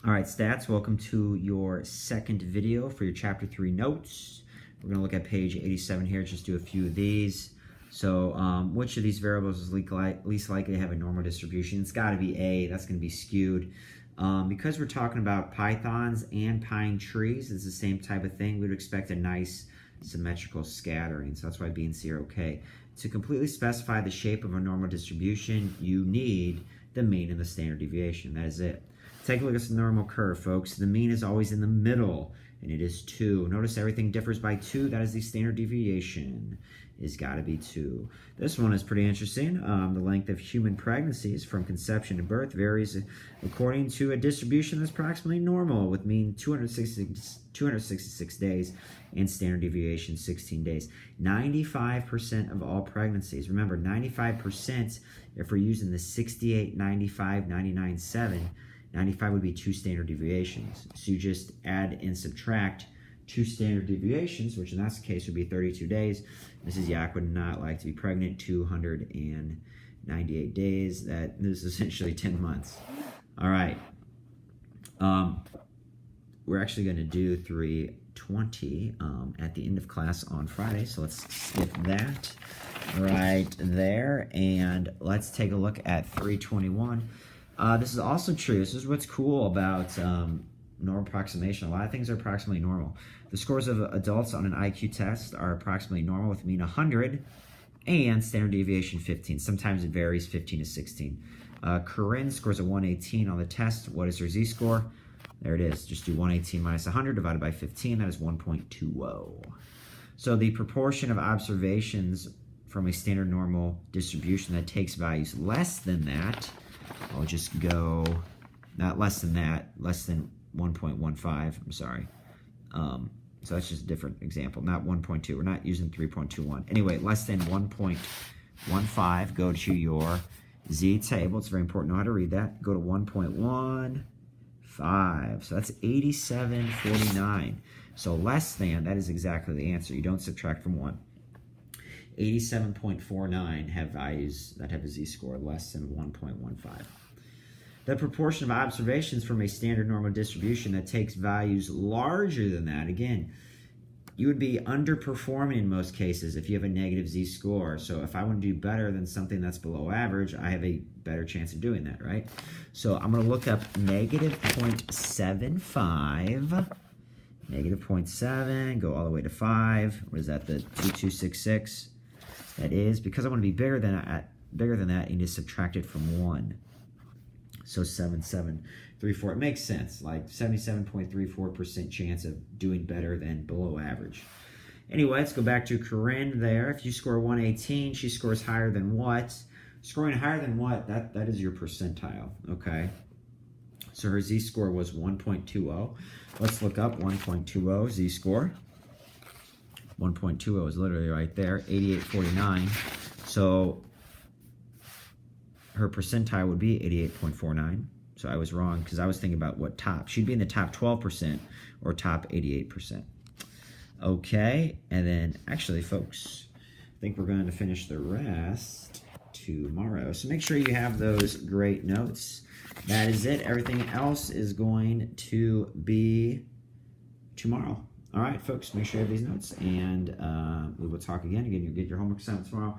All right, stats, welcome to your second video for your Chapter 3 notes. We're going to look at page 87 here, just do a few of these. So which of these variables is least likely to have a normal distribution? It's got to be A, that's going to be skewed. Because we're talking about pythons and pine trees, it's the same type of thing. We would expect a nice symmetrical scattering, so that's why B and C are okay. To completely specify the shape of a normal distribution, you need the mean and the standard deviation. That is it. Take a look at the normal curve, folks. The mean is always in the middle, and it is 2. Notice everything differs by 2. That is the standard deviation. It's got to be 2. This one is pretty interesting. The length of human pregnancies from conception to birth varies according to a distribution that's approximately normal, with mean 266 days and standard deviation 16 days. 95% of all pregnancies. Remember, 95% if we're using the 68, 95, 99, 7. 95 would be 2 standard deviations. So you just add and subtract 2 standard deviations, which in that case would be 32 days. Mrs. Yak would not like to be pregnant 298 days. That is essentially 10 months. All right. We're actually going to do 320 at the end of class on Friday. So let's skip that right there. And let's take a look at 321. This is also true. This is what's cool about normal approximation. A lot of things are approximately normal. The scores of adults on an IQ test are approximately normal, with mean 100 and standard deviation 15. Sometimes it varies 15 to 16. Corinne scores a 118 on the test. What is her z-score? There it is. Just do 118 minus 100 divided by 15. That is 1.20. So the proportion of observations from a standard normal distribution that takes values less than that, I'll just go, not less than that, less than 1.15, I'm sorry. So that's just a different example, not 1.2. We're not using 3.21. Anyway, less than 1.15, go to your Z table. It's very important to know how to read that. Go to 1.15. So that's 87.49. So less than, that is exactly the answer. You don't subtract from 1. 87.49 have values that have a z-score less than 1.15. The proportion of observations from a standard normal distribution that takes values larger than that, again, you would be underperforming in most cases if you have a negative z-score. So if I want to do better than something that's below average, I have a better chance of doing that, right? So I'm going to look up negative 0.75. Negative 0.7, go all the way to 5. What is that, the 2266? That is, because I want to be bigger than that, you need to subtract it from 1. So 7734. It makes sense, like 77.34% chance of doing better than below average. Anyway, let's go back to Corinne there. If you score 118, she scores higher than what? Scoring higher than what? That is your percentile, okay? So her z-score was 1.20. Let's look up 1.20 z-score. 1.20 is literally right there, 88.49. So her percentile would be 88.49. So I was wrong because I was thinking about what top. She'd be in the top 12% or top 88%. Okay, and then actually, folks, I think we're going to finish the rest tomorrow. So make sure you have those great notes. That is it. Everything else is going to be tomorrow. All right, folks, make sure you have these notes, and we will talk again. Again, you'll get your homework assignment tomorrow,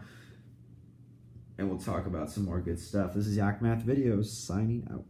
and we'll talk about some more good stuff. This is Yak Math Videos signing out.